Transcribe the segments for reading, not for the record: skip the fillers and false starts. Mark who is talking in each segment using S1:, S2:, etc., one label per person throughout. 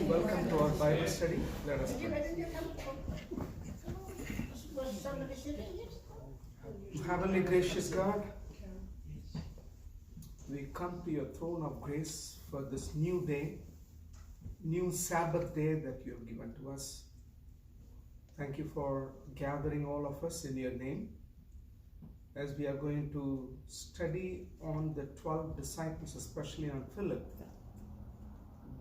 S1: Welcome to our Bible study. Let us pray. Heavenly gracious God, we come to your throne of grace for this new day, new Sabbath day that you have given to us. Thank you for gathering all of us in your name as we are going to study on the 12 disciples, especially on Philip.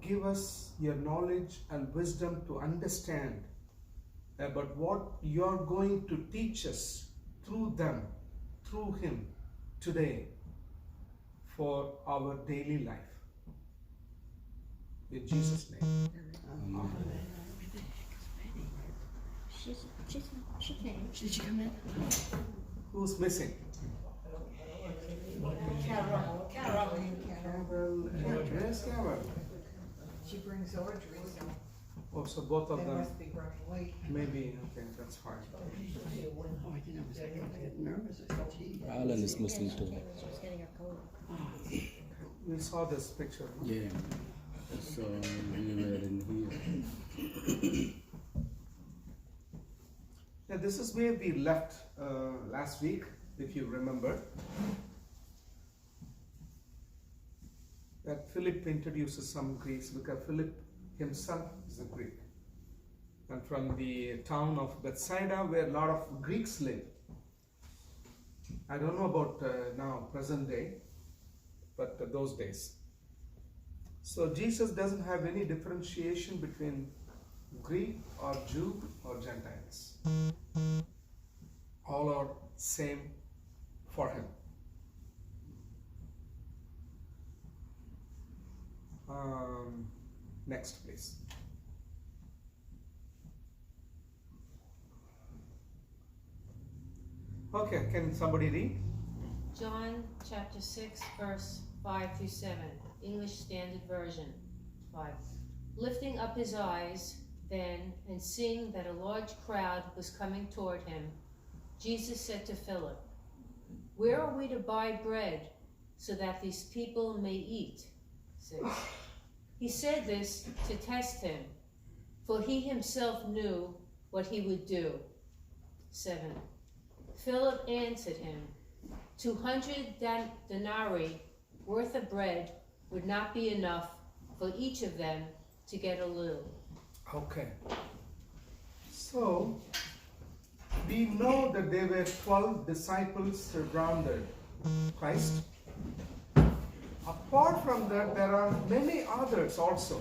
S1: Give us your knowledge and wisdom to understand about what you are going to teach us through them, through him today for our daily life. In Jesus' name. Amen.
S2: Did you come in?
S1: Who's missing?
S3: Carol.
S1: Carol. Where's Carol?
S3: She brings Audrey, so
S1: Oh, so both of
S3: they
S1: them.
S3: must be running late.
S1: Maybe, okay, that's fine.
S2: Oh, I didn't know. I was getting nervous. I thought he.
S4: Alan is missing too.
S5: She was getting her cold.
S1: We saw this picture.
S4: Yeah. So we were in here.
S1: Yeah, this is where we left last week, if you remember. That Philip introduces some Greeks because Philip himself is a Greek. And from the town of Bethsaida, where a lot of Greeks live. I don't know about now, present day, but those days. So Jesus doesn't have any differentiation between Greek or Jew or Gentiles. All are same for him. Next, please. Okay, can somebody read?
S5: John chapter 6, verse 5 through 7, English Standard Version. 5. Lifting up his eyes, then, and seeing that a large crowd was coming toward him, Jesus said to Philip, "Where are we to buy bread so that these people may eat?" 6. He said this to test him, for he himself knew what he would do. 7. Philip answered him, 200 denarii worth of bread would not be enough for each of them to get a little.
S1: Okay. So, we know that there were 12 disciples surrounded Christ. Apart from that, there are many others also,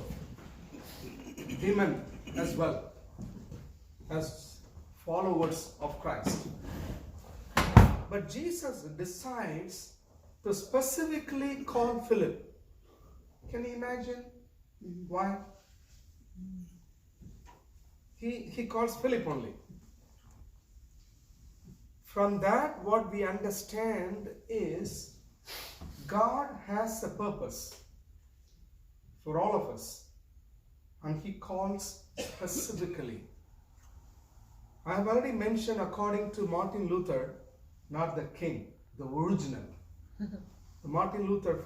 S1: women as well, as followers of Christ. But Jesus decides to specifically call Philip. Can you imagine why? He calls Philip only. From that, what we understand is God has a purpose for all of us, and he calls specifically. I have already mentioned, according to Martin Luther, not the king, the original. Martin Luther,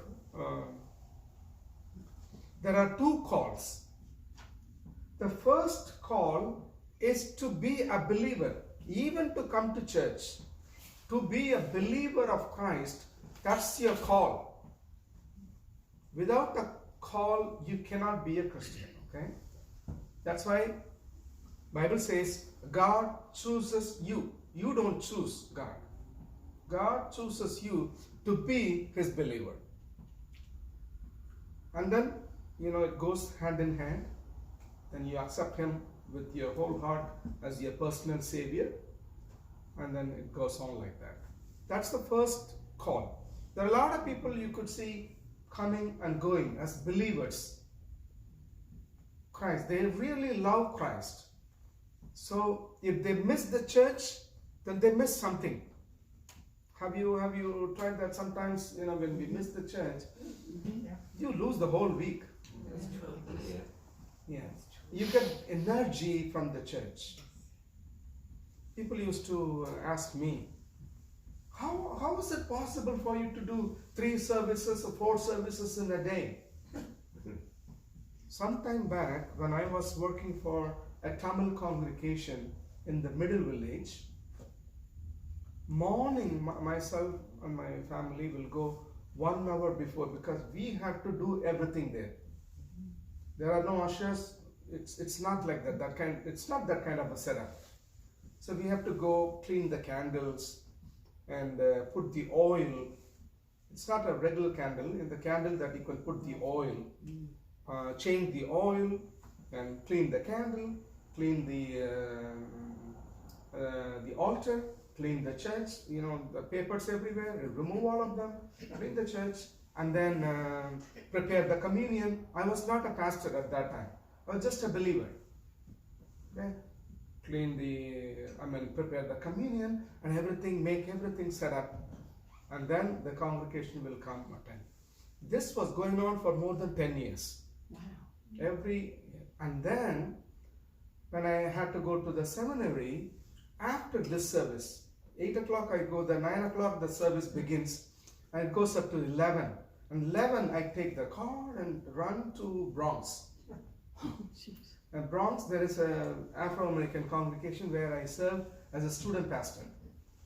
S1: there are two calls. The first call is to be a believer, even to come to church, to be a believer of Christ. That's your call. Without a call, you cannot be a Christian, okay? That's why Bible says God chooses you. You don't choose God. God chooses you to be his believer. And then, it goes hand in hand. Then you accept him with your whole heart as your personal savior. And then it goes on like that. That's the first call. There are a lot of people you could see coming and going as believers. Christ, they really love Christ. So if they miss the church, then they miss something. Have you tried that sometimes, when we miss the church, you lose the whole week. Yeah. You get energy from the church. People used to ask me, how is it possible for you to do 3 services or 4 services in a day? some time back, when I was working for a Tamil congregation in the middle village, morning myself and my family will go 1 hour before because we have to do everything there. There are no ushers. It's not like that. It's not that kind of a setup. So we have to go clean the candles and put the oil. It's not a regular candle. In the candle that you can put the oil, change the oil and clean the candle, clean the altar, clean the church. You know, the papers everywhere. Remove all of them. Clean the church and then prepare the communion. I was not a pastor at that time. I was just a believer. Okay? Prepare the communion and everything, make everything set up, and then the congregation will come attend. This was going on for more than 10 years.
S2: Wow.
S1: And then when I had to go to the seminary, after this service, 8 o'clock I go, then 9 o'clock the service begins, and it goes up to 11. And 11 I take the car and run to Bronx.
S2: Oh, jeez.
S1: In Bronx, there is an Afro-American congregation where I serve as a student pastor.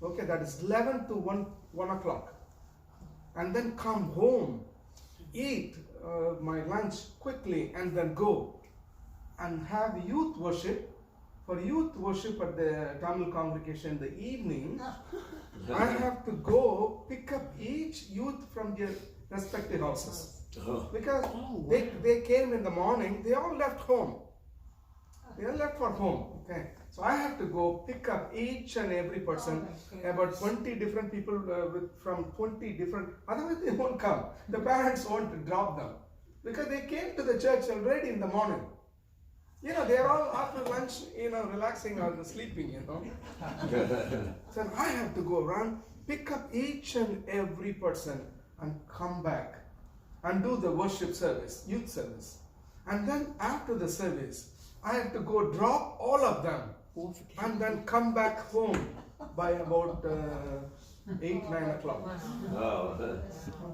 S1: Okay, that is 11 to 1 o'clock. And then come home, eat my lunch quickly, and then go and have youth worship. For youth worship at the Tamil congregation in the evening, I have to go pick up each youth from their respective houses. Because they came in the morning, they all left home. They are left for home. Okay, so I have to go pick up each and every person, about 20 different people from 20 different. Otherwise, they won't come. The parents won't drop them because they came to the church already in the morning. You know, they are all after lunch, you know, relaxing or sleeping. You know, so I have to go around, pick up each and every person, and come back and do the worship service, youth service, and then after the service, I have to go drop all of them and then come back home by about 8, 9 o'clock.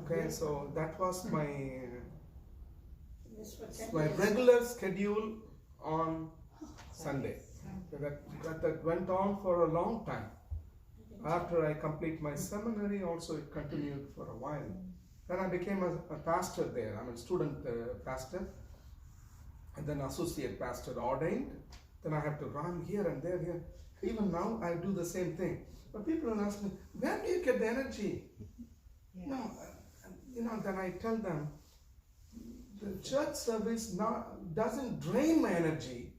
S1: Okay, so that was my regular schedule on Sunday. That went on for a long time. After I complete my seminary, also it continued for a while. Then I became a pastor there. I'm a student pastor. And then associate pastor ordained. Then I have to run here and there, here. Even now I do the same thing. But people will ask me, where do you get the energy? No, you know, then I tell them, the church service doesn't drain my energy.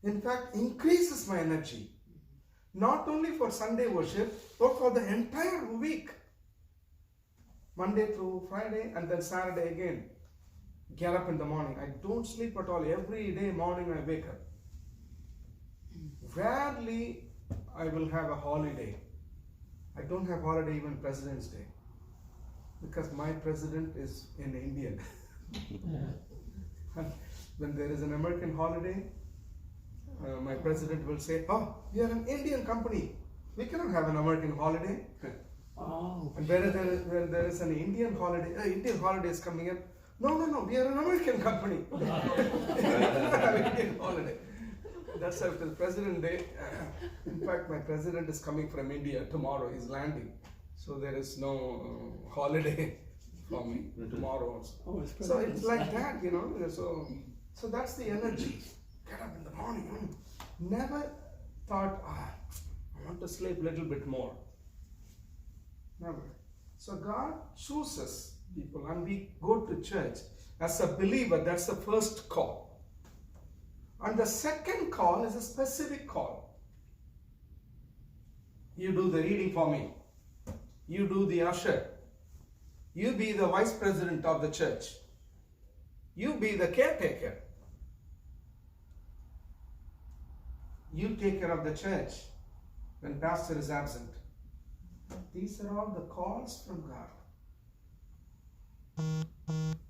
S1: In fact, increases my energy. Not only for Sunday worship, but for the entire week. Monday through Friday and then Saturday again. Get up in the morning. I don't sleep at all. Every day morning I wake up. Rarely I will have a holiday. I don't have holiday even President's Day. Because my president is an Indian. When there is an American holiday, my president will say, oh, we are an Indian company. We cannot have an American holiday.
S2: Oh.
S1: And where there is an Indian holiday, Indian holiday is coming up. No, we are an American company. We don't have Indian holiday. That's after the President Day. In fact, my president is coming from India tomorrow. He's landing. So there is no holiday for me tomorrow also.
S2: Oh,
S1: So it's like that, you know. So that's the energy. Get up in the morning. Never thought, I want to sleep a little bit more. Never. So God chooses people and we go to church. As a believer, that's the first call. And the second call is a specific call. You do the reading for me. You do the usher. You be the vice president of the church. You be the caretaker. You take care of the church when pastor is absent. These are all the calls from God.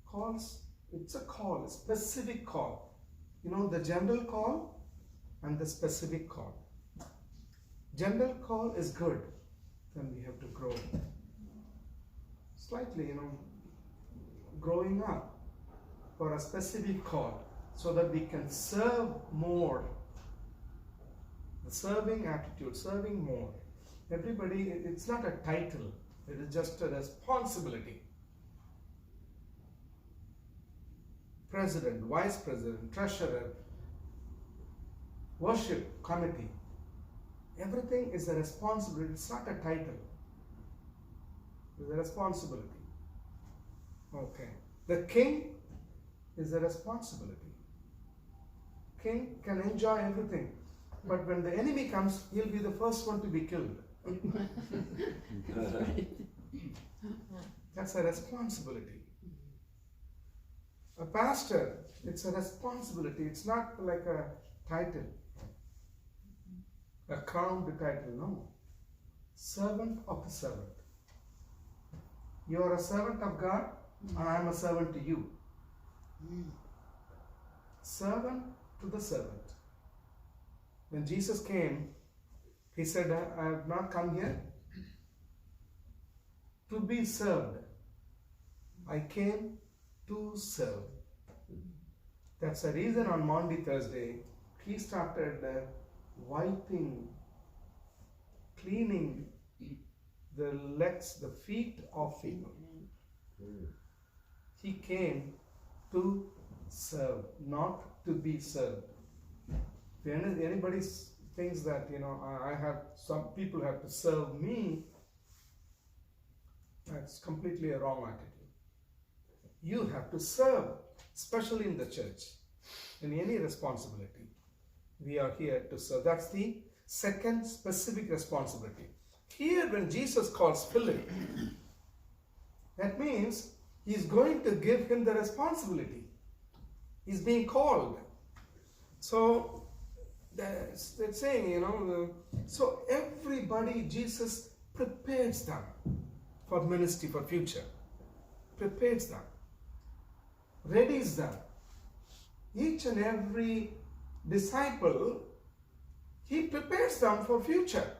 S1: Calls, it's a call, a specific call. You know, the general call and the specific call. General call is good, then we have to grow. Slightly, you know, growing up for a specific call. so that we can serve more. The serving attitude, serving more. Everybody, it's not a title, it is just a responsibility. President, vice president, treasurer, worship committee. Everything is a responsibility, it's not a title. It's a responsibility. Okay. The king is a responsibility. King can enjoy everything, but when the enemy comes, he'll be the first one to be killed.
S2: That's right.
S1: That's a responsibility. A pastor, it's a responsibility. It's not like a title, a crowned title. No. Servant of the servant. You are a servant of God, and I am a servant to you. Servant to the servant. When Jesus came, he said, I have not come here to be served. I came to serve. That's the reason on Maundy Thursday, he started wiping, cleaning the legs, the feet of people. He came to serve, not to be served. If anybody thinks that, I have, some people have to serve me, that's completely a wrong attitude. You have to serve, especially in the church, in any responsibility. We are here to serve. That's the second specific responsibility. Here, when Jesus calls Philip, that means he's going to give him the responsibility. He's being called. So, that's saying, so everybody, Jesus prepares them for ministry, for future. Prepares them. Readies them. Each and every disciple, he prepares them for future.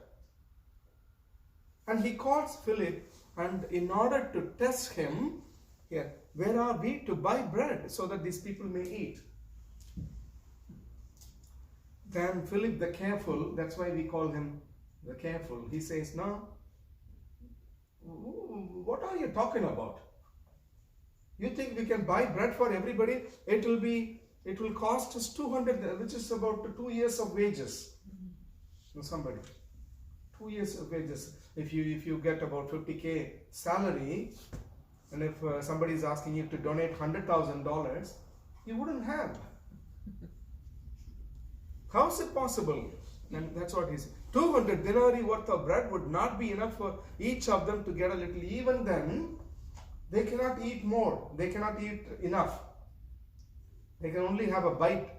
S1: And he calls Philip, and in order to test him, here, where are we to buy bread so that these people may eat? Then Philip the careful, that's why we call him the careful, he says, no, what are you talking about? You think we can buy bread for everybody? It will cost us 200, which is about 2 years of wages. Somebody, 2 years of wages. If you get about 50K salary, and if somebody is asking you to donate $100,000, you wouldn't have. How is it possible? And that's what he said. 200 denarii worth of bread would not be enough for each of them to get a little. Even then, they cannot eat more. They cannot eat enough. They can only have a bite.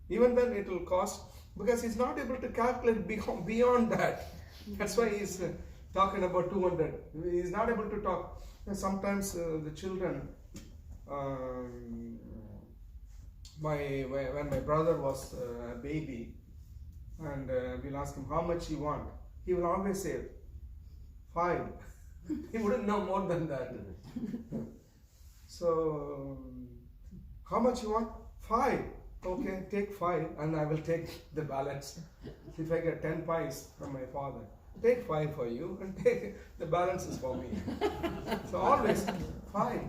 S1: Even then, it will cost, because he's not able to calculate beyond that. That's why he's talking about 200. He's not able to talk. Sometimes the children, when my brother was a baby, and we'll ask him how much he want, he will always say 5. He wouldn't know more than that. So, how much you want? 5. Okay, take 5 and I will take the balance. If I get 10 pies from my father, take 5 for you and take the balance is for me. So always 5.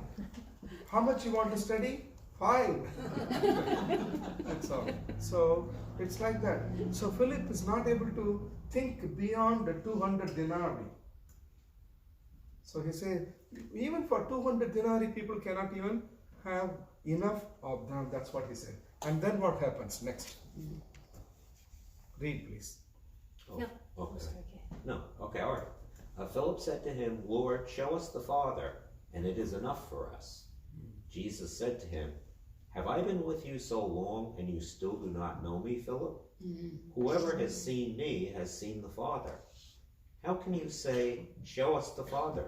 S1: How much you want to study? 5. That's all. So it's like that. So Philip is not able to think beyond the 200 denarii. So he said, even for 200 denarii, people cannot even have enough of them. That's what he said. And then what happens next? Read, please.
S6: Oh,
S5: No.
S6: okay.
S5: Okay.
S6: No, okay, all right. Philip said to him, Lord, show us the Father, and it is enough for us. Jesus said to him, have I been with you so long, and you still do not know me, Philip? Whoever has seen me has seen the Father. How can you say, show us the Father?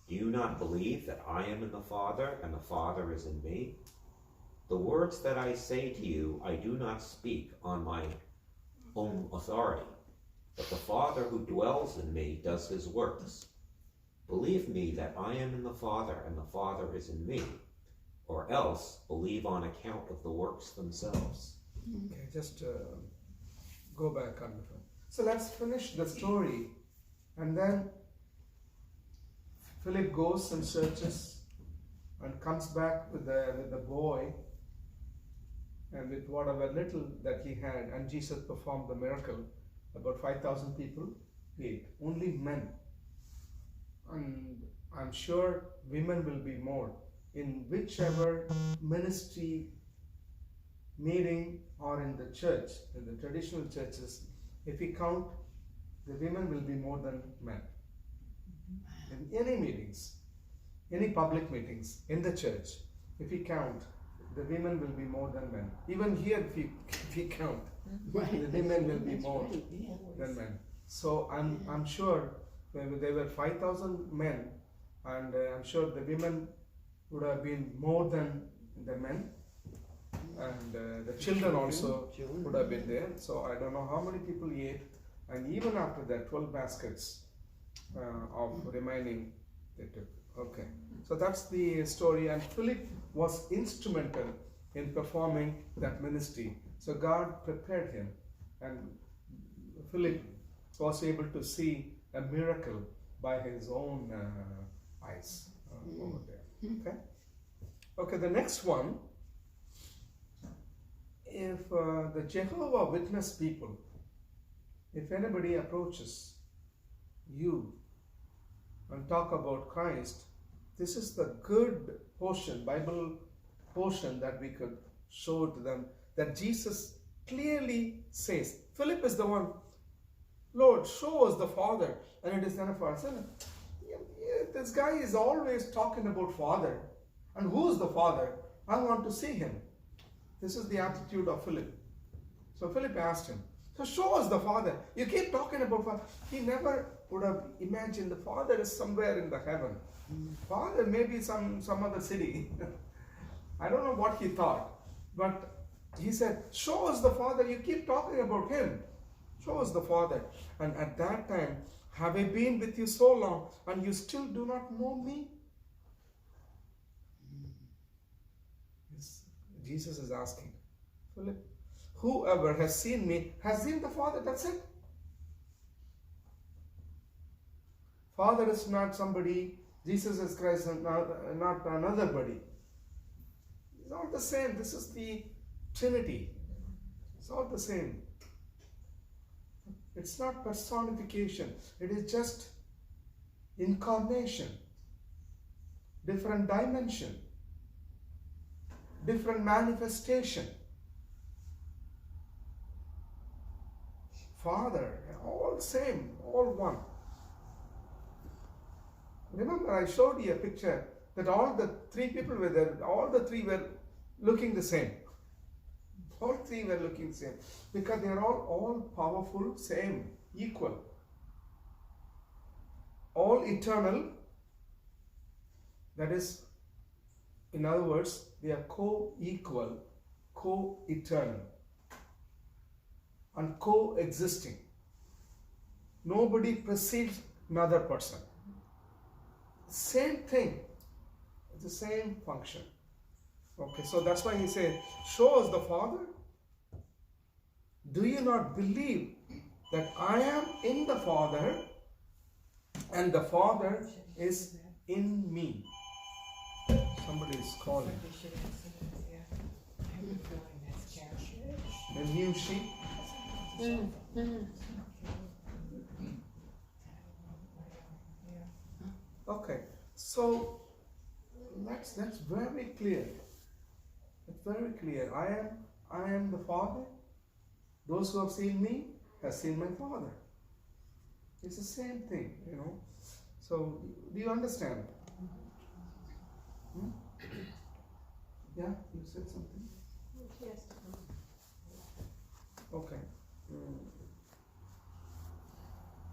S6: Do you not believe that I am in the Father, and the Father is in me? The words that I say to you, I do not speak on my own authority, but the Father who dwells in me does his works. Believe me that I am in the Father, and the Father is in me. or else believe on account of the works themselves.
S1: Okay, just go back on the phone. So let's finish the story, and then Philip goes and searches and comes back with the boy and with whatever little that he had, and Jesus performed the miracle. About 5,000 people ate, only men. And I'm sure women will be more. In whichever ministry meeting or in the church, in the traditional churches, if we count, the women will be more than men. In any meetings, any public meetings in the church, if we count, the women will be more than men. Even here, if we count,
S2: Right.
S1: the women will be
S2: That's
S1: more
S2: right, yeah.
S1: than men. So I'm sure there were 5,000 men, and I'm sure the women would have been more than the men, and the children also would have been there. So I don't know how many people ate, and even after that, 12 baskets of remaining they took. Okay, so that's the story, and Philip was instrumental in performing that ministry. So God prepared him, and Philip was able to see a miracle by his own eyes over there. Okay. Okay. The next one. If the Jehovah Witness people, if anybody approaches you and talk about Christ, this is the good portion, Bible portion that we could show to them, that Jesus clearly says, Philip is the one, Lord, show us the Father, and it is enough for us. And this guy is always talking about Father, and who is the Father? I want to see him. This is the attitude of Philip. So Philip asked him, so show us the Father. You keep talking about Father. He never would have imagined the Father is somewhere in the heaven. Father maybe some other city. I don't know what he thought. But he said, show us the Father. You keep talking about him. Show us the Father. And at that time, have I been with you so long and you still do not know me? Jesus is asking, Philip, whoever has seen me has seen the Father. That's it. Father is not somebody, Jesus is Christ, not another body. It's all the same. This is the Trinity. It's all the same. It's not personification. It is just incarnation, different dimension, different manifestation. Father, all same, all one. Remember, I showed you a picture that all the three people were there, all the three were looking the same. All three were looking the same because they are all powerful, same, equal, all eternal. That is, in other words, they are co-equal, co-eternal, and co-existing. Nobody precedes another person. Same thing, it's the same function. Okay, so that's why he said, show us the Father. Do you not believe that I am in the Father and the Father is in me? Somebody is calling.
S3: Somebody should answer that, yeah. I have a feeling that's Cash.
S1: The new sheep. Okay, so that's very clear. It's very clear. I am the Father. Those who have seen me have seen my Father. It's the same thing, you know. So do you understand? Hmm? Yeah, you said something.
S5: Yes.
S1: Okay.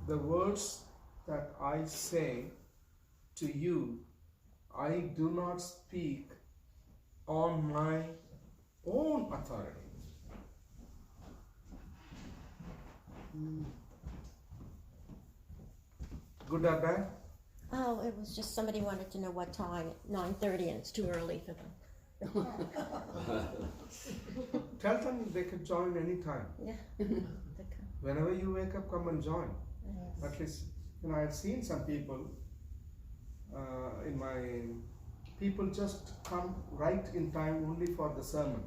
S1: The words that I say to you, I do not speak on my own authority. Good or bad?
S7: Oh, it was just somebody wanted to know what time, 9:30, and it's too early for them.
S1: Tell them they can join anytime. Whenever you wake up, come and join. At least, I've seen some people people just come right in time only for the sermon.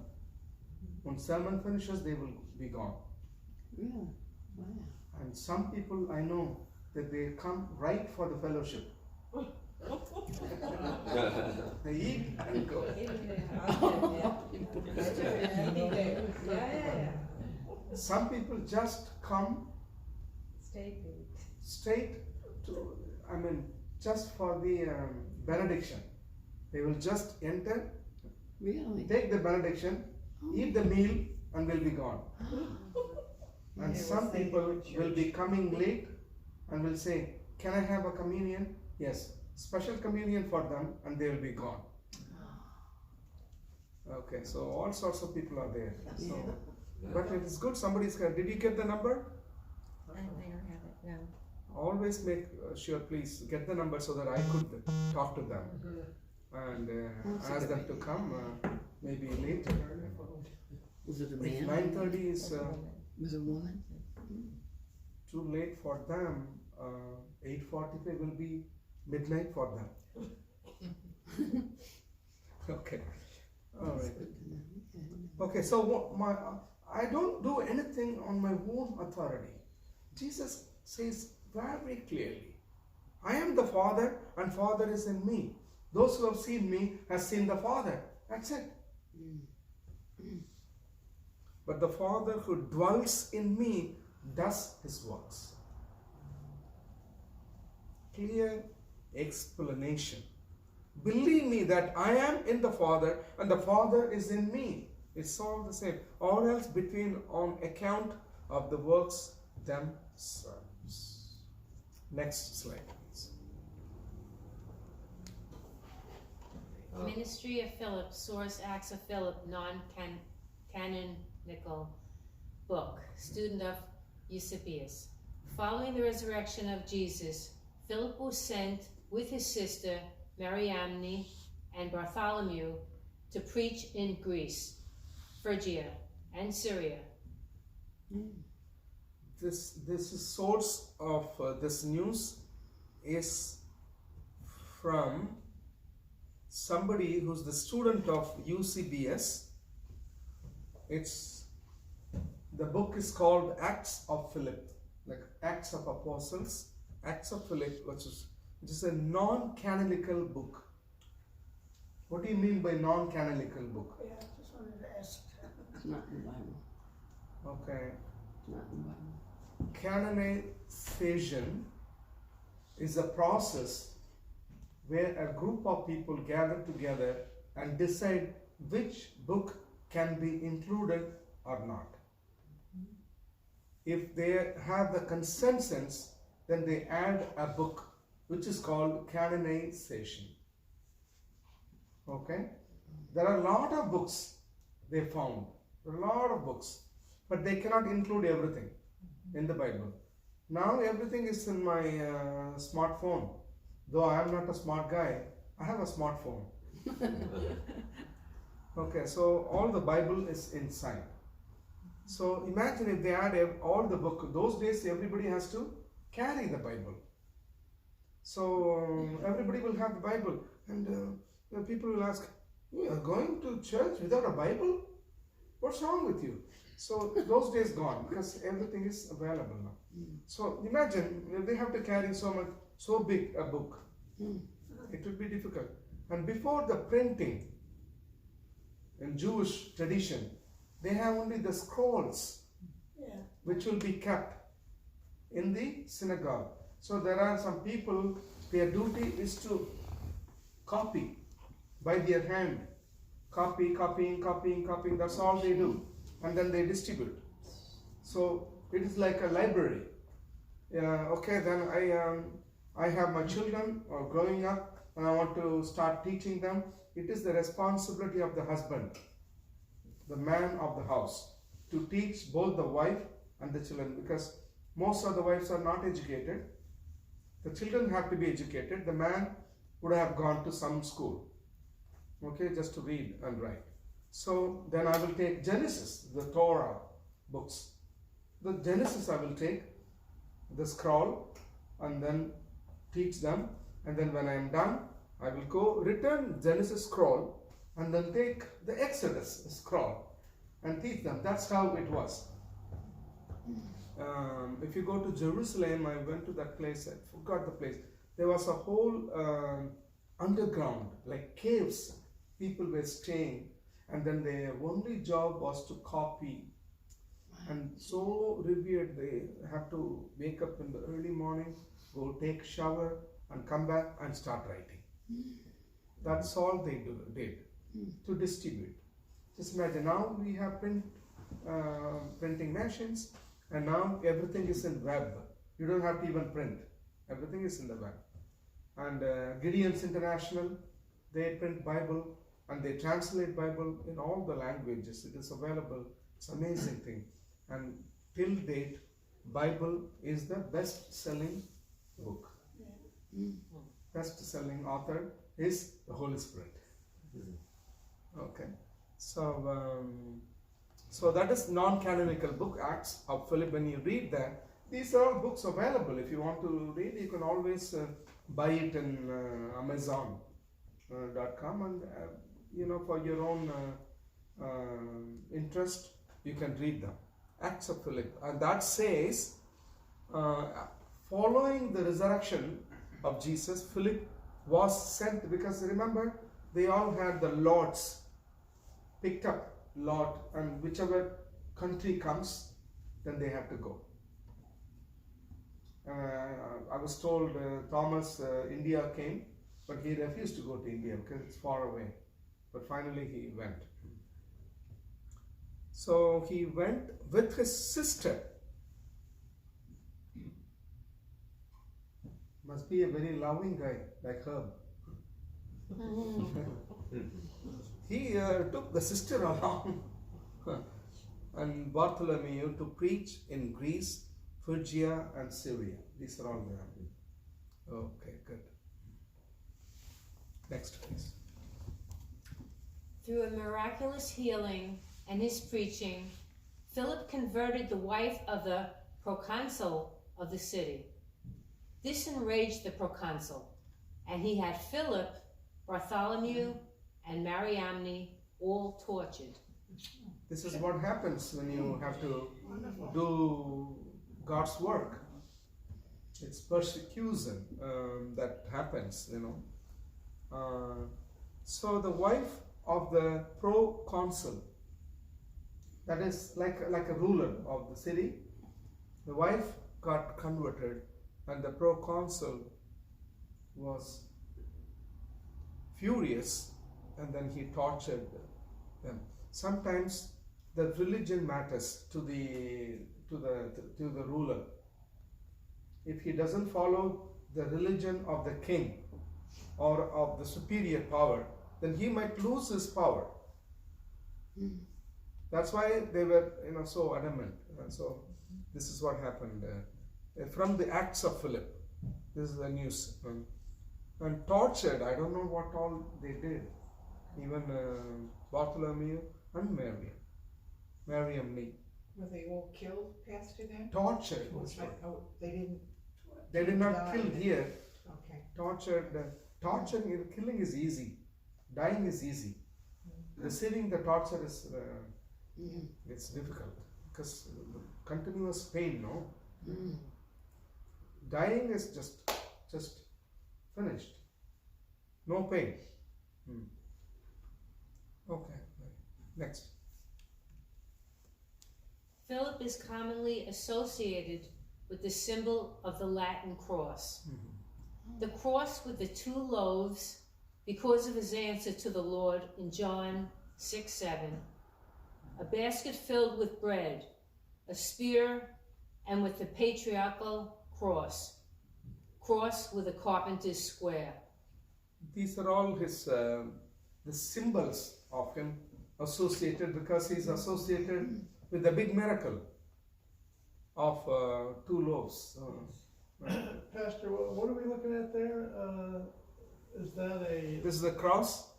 S1: When sermon finishes, they will be gone.
S2: Really? Wow.
S1: And some people I know that they come right for the fellowship. They eat and go. Some people just come straight to, just for the benediction. They will just enter,
S2: Really?
S1: take the benediction, eat the meal, and will be gone. And some people will be coming late and will say, "Can I have a communion?" Yes, special communion for them, and they will be gone. Okay, so all sorts of people are there. So, but it is good. Somebody's. Did you get the number?
S5: I don't have it, no.
S1: Always make sure, please get the number so that I could talk to them and ask them to come maybe later.
S2: Was it a
S1: If
S2: man?
S1: 9:30 is
S2: Was it a woman?
S1: too late for them, 8:45 will be midnight for them. Okay, all right. Okay, so I don't do anything on my own authority. Jesus says very clearly, "I am the Father, and Father is in me. Those who have seen me have seen the Father." That's it. But the Father who dwells in me does his works. Clear explanation. Believe me that I am in the Father and the Father is in me. It's all the same. Or else between on account of the works themselves. Next slide, please.
S5: Ministry of Philip, Source Acts of Philip, non-canonical book, student of Eusebius. Following the resurrection of Jesus, Philip was sent with his sister Mariamne and Bartholomew to preach in Greece, Phrygia, and Syria.
S1: This is source of this news is from somebody who's the student of Eusebius. The book is called Acts of Philip, like Acts of Apostles, Acts of Philip, which is a non-canonical book. What do you mean by non-canonical book?
S2: It's not in the Bible.
S1: Okay.
S2: It's not in the Bible.
S1: Canonization is a process where a group of people gather together and decide which book can be included or not. If they have the consensus, then they add a book which is called canonization. Okay? There are a lot of books they found. There are a lot of books, but they cannot include everything in the Bible. Now everything is in my smartphone. Though I am not a smart guy, I have a smartphone. Okay, so all the Bible is inside. So imagine if they add all the book. Those days everybody has to carry the Bible. So everybody will have the Bible, and people will ask, "You are going to church without a Bible? What's wrong with you?" So those days gone, because everything is available now. So imagine if they have to carry so big a book. It would be difficult. And before the printing, in Jewish tradition, they have only the scrolls, which will be kept in the synagogue. So there are some people, their duty is to copy by their hand. Copying, that's all they do. And then they distribute. So it is like a library. Okay, then I have my children or growing up and I want to start teaching them. It is the responsibility of the husband, the man of the house, to teach both the wife and the children, because most of the wives are not educated. The children have to be educated. The man would have gone to some school. Okay, just to read and write. So then I will take Genesis, the Torah books. The Genesis I will take, the scroll, and then teach them. And then when I am done, I will go return Genesis scroll and then take the Exodus scroll and teach them. That's how it was. If you go to Jerusalem, I went to that place, I forgot the place. There was a whole underground, like caves, people were staying, and then their only job was to copy. And so revered, they have to wake up in the early morning, go take shower, and come back and start writing. That's all they did to distribute. Just imagine, now we have printing machines, and now everything is in web. You don't have to even print. Everything is in the web. And Gideon's International, they print Bible and they translate Bible in all the languages. It is available. It's an amazing thing. And till date, Bible is the best-selling book. Best-selling author is the Holy Spirit. Okay. So that is non-canonical book, Acts of Philip. When you read that, these are all books available. If you want to read, you can always buy it in Amazon.com, and for your own interest, you can read them. Acts of Philip, and that says, following the resurrection of Jesus, Philip was sent, because remember, they all had the lots, picked up lot, and whichever country comes, then they have to go. I was told Thomas, India came, but he refused to go to India because it's far away. But finally he went. So he went with his sister. Must be a very loving guy like Herb. He took the sister along and Bartholomew to preach in Greece, Phrygia and Syria. These are all there. Okay, good. Next, please.
S5: Through a miraculous healing and his preaching, Philip converted the wife of the proconsul of the city. This enraged the proconsul, and he had Philip, Bartholomew, and Mariamne all tortured.
S1: This is what happens when you have to do God's work. It's persecution that happens, So the wife of the proconsul, that is like a ruler of the city, the wife got converted, and the proconsul was furious, and then he tortured them. Sometimes the religion matters to the ruler. If he doesn't follow the religion of the king or of the superior power, then he might lose his power. That's why they were, so adamant. And so this is what happened from the Acts of Philip. This is the news. And tortured, I don't know what all they did. Even Bartholomew and Mariamne.
S3: Were they all killed, Pastor, then?
S1: Tortured.
S3: They
S1: did not
S3: die.
S1: kill here.
S3: Okay.
S1: Tortured. Killing is easy. Dying is easy. Receiving the torture is it's difficult because continuous pain. No. Dying is just finished. No pain. Okay. Next.
S5: Philip is commonly associated with the symbol of the Latin cross. The cross with the 2 loaves, because of his answer to the Lord in John 6:7, a basket filled with bread, a spear, and with the patriarchal cross with a carpenter's square.
S1: These are all his the symbols of him associated, because he's associated with the big miracle of 2 loaves.
S2: Pastor, what are we looking at there? Is that a...
S1: This is the cross.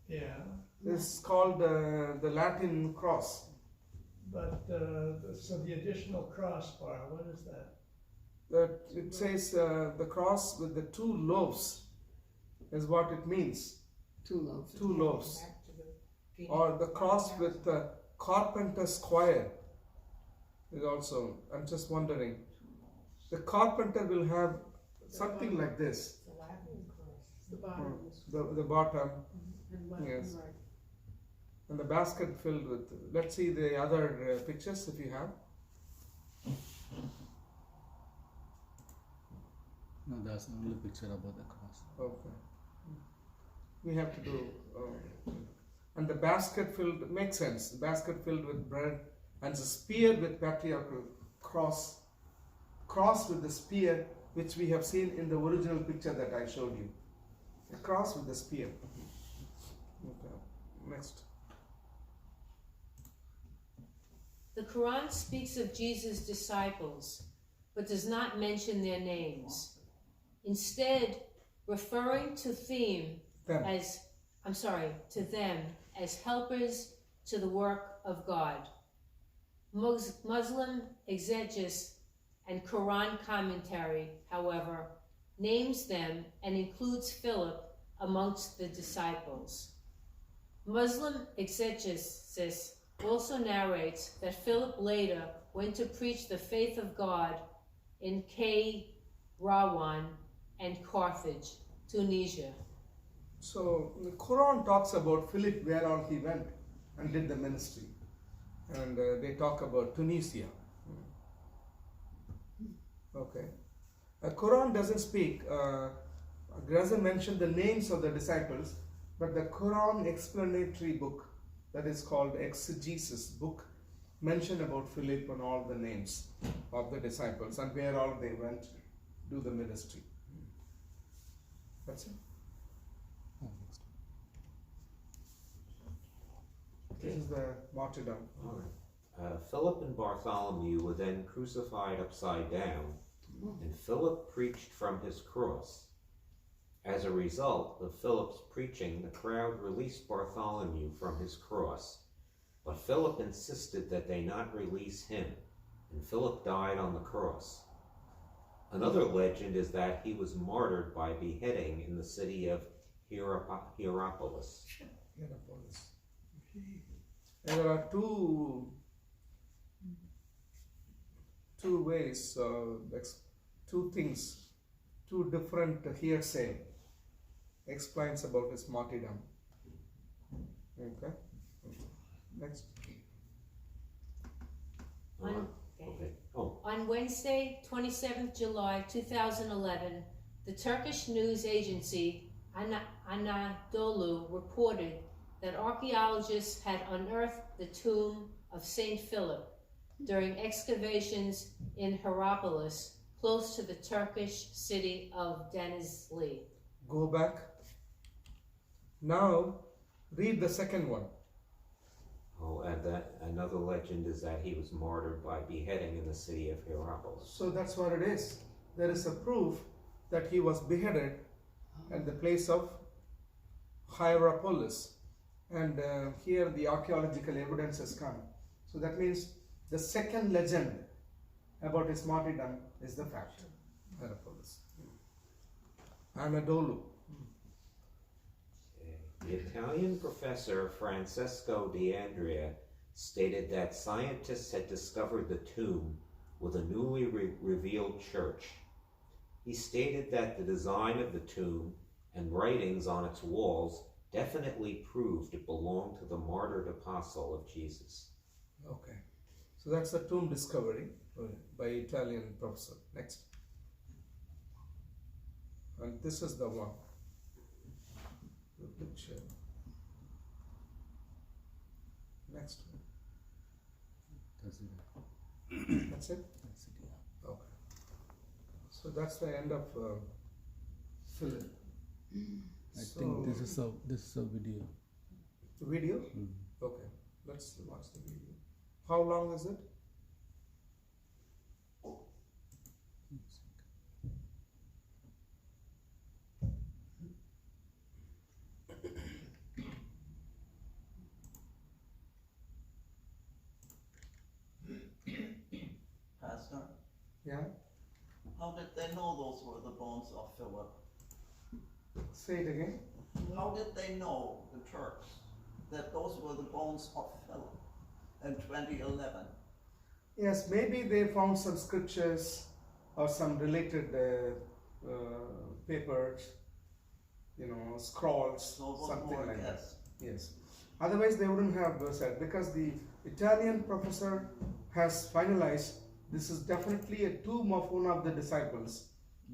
S3: Yeah,
S1: It's called the Latin cross.
S3: but, so the additional crossbar, what is that?
S1: That it says the cross with the two loaves is what it means.
S2: 2 loaves.
S1: Two loaves.
S3: Back to the
S1: Or the cross with the carpenter's square is also. I'm just wondering. The carpenter will have something like this.
S3: the Latin cross.
S2: The bottom.
S1: The bottom
S2: And left
S1: Yes.
S2: and right.
S1: and the basket filled with. Let's see the other pictures if you have.
S4: No, that's the only picture about the cross.
S1: Okay. We have to do. And the basket filled makes sense. The basket filled with bread and the spear with patriarchal cross. Cross with the spear, which we have seen in the original picture that I showed you. A cross with the spear. Okay. Next.
S5: The Quran speaks of Jesus' disciples, but does not mention their names. Instead, referring to
S1: Them.
S5: to them as helpers to the work of God. Muslim exegesis and Quran commentary, however, names them and includes Philip amongst the disciples. Muslim exegesis also narrates that Philip later went to preach the faith of God in Rawan and Carthage, Tunisia.
S1: So the Quran talks about Philip where all he went and did the ministry. And they talk about Tunisia. Okay. Quran doesn't speak, doesn't mention the names of the disciples, but the Quran explanatory book that is called exegesis book mention about Philip and all the names of the disciples and where all they went to do the ministry. That's it.
S4: Oh, next.
S1: This is the martyrdom.
S6: All right. Philip and Bartholomew were then crucified upside down, and Philip preached from his cross. As a result of Philip's preaching, the crowd released Bartholomew from his cross, but Philip insisted that they not release him, and Philip died on the cross. Another legend is that he was martyred by beheading in the city of Hierapolis.
S1: Hierapolis. And there are two ways, two things, two different hearsay explains about his martyrdom. Okay. Next.
S6: Okay. Oh,
S5: On Wednesday, 27th July 2011, the Turkish news agency Anadolu reported that archaeologists had unearthed the tomb of Saint Philip during excavations in Hierapolis, close to the Turkish city of Denizli.
S1: Go back. Now read the second one.
S6: Oh, and that another legend is that he was martyred by beheading in the city of Hierapolis.
S1: So that's what it is. There is a proof that he was beheaded at the place of Hierapolis. And here the archaeological evidence has come. So that means the second legend about his martyrdom is the fact. Hierapolis. Anadolu.
S6: The Italian professor Francesco D'Andrea stated that scientists had discovered the tomb with a newly revealed church. He stated that the design of the tomb and writings on its walls definitely proved it belonged to the martyred apostle of Jesus.
S1: Okay. So that's the tomb discovery by Italian professor. Next. And this is the one. The picture. Next one.
S4: That's it.
S1: That's it?
S4: That's it, yeah.
S1: Okay. So that's the end of Philip.
S4: I think this is a video.
S1: Video?
S4: Mm.
S1: Okay. Let's watch the video. How long is it? Yeah?
S2: How did they know those were the bones of Philip?
S1: Say it again.
S2: How did they know, the Turks, that those were the bones of Philip in 2011?
S1: Yes, maybe they found some scriptures or some related papers, scrolls,
S2: So it was
S1: something
S2: more
S1: like that.
S2: guess.
S1: Yes. Otherwise, they wouldn't have said, because the Italian professor has finalized this is definitely a tomb of one of the disciples,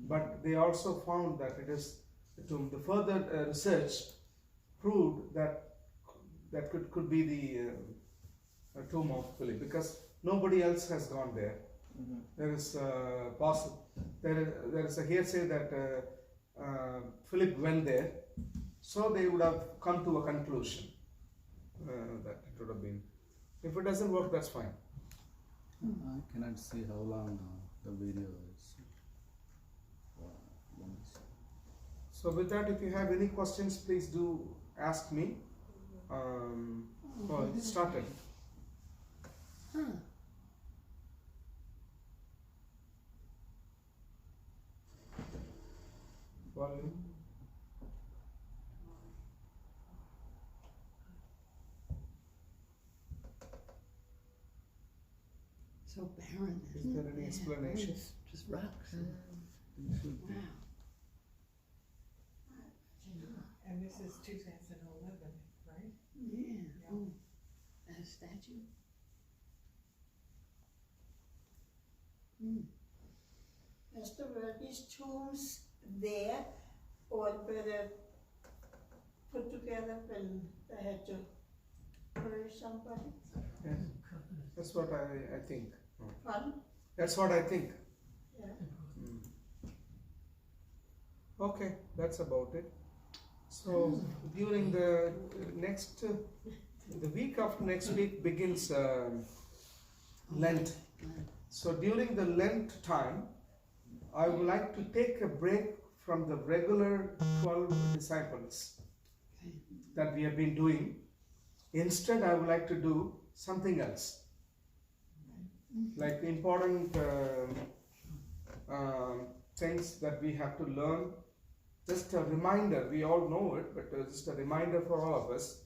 S1: but they also found that it is a tomb. The further research proved that could be the tomb of Philip, because nobody else has gone there.
S2: Mhm.
S1: There is there is a hearsay that Philip went there, so they would have come to a conclusion that it would have been. If it doesn't work, that's fine.
S4: I cannot see how long the video is. Let me see.
S1: So with that, if you have any questions, please do ask me. It started.
S2: Hmm.
S5: Huh.
S1: Volume.
S2: So barren,
S1: Is
S2: isn't
S1: there
S2: it?
S1: any
S2: Yeah,
S1: explanation?
S2: it's just rocks.
S4: It should be.
S2: Wow.
S3: And this is 2011, right?
S2: Yeah. Oh, a statue? Hmm.
S7: Pastor, were these tombs there or were they put together when they had to bury somebody?
S1: Yes. That's what I think.
S7: Pardon?
S1: That's what I think.
S7: Yeah.
S1: Okay, that's about it. So during the next, the week of next week begins Lent. So during the Lent time, I would like to take a break from the regular 12 disciples
S2: Okay.
S1: that we have been doing. Instead, I would like to do something else. Like important things that we have to learn. Just a reminder, we all know it, but just a reminder for all of us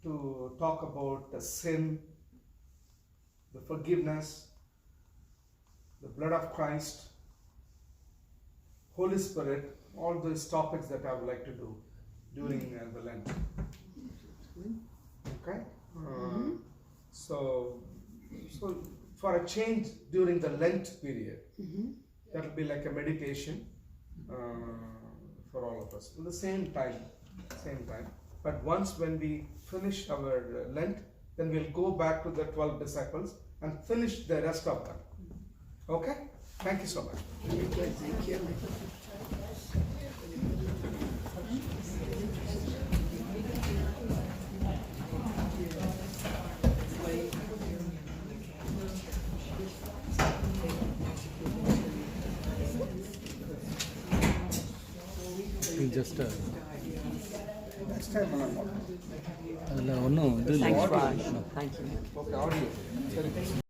S1: to talk about the sin, the forgiveness, the blood of Christ, Holy Spirit, all those topics that I would like to do during the Lent. Okay? So for a change during the Lent period, that will be like a meditation for all of us. At the same time. But once when we finish our Lent, then we'll go back to the 12 disciples and finish the rest of them. Okay? Thank you so much.
S2: Very good, thank you.
S4: You just
S1: Next time,
S4: no,
S2: Thanks, Raj. Thank you.
S1: okay, audio. Sorry.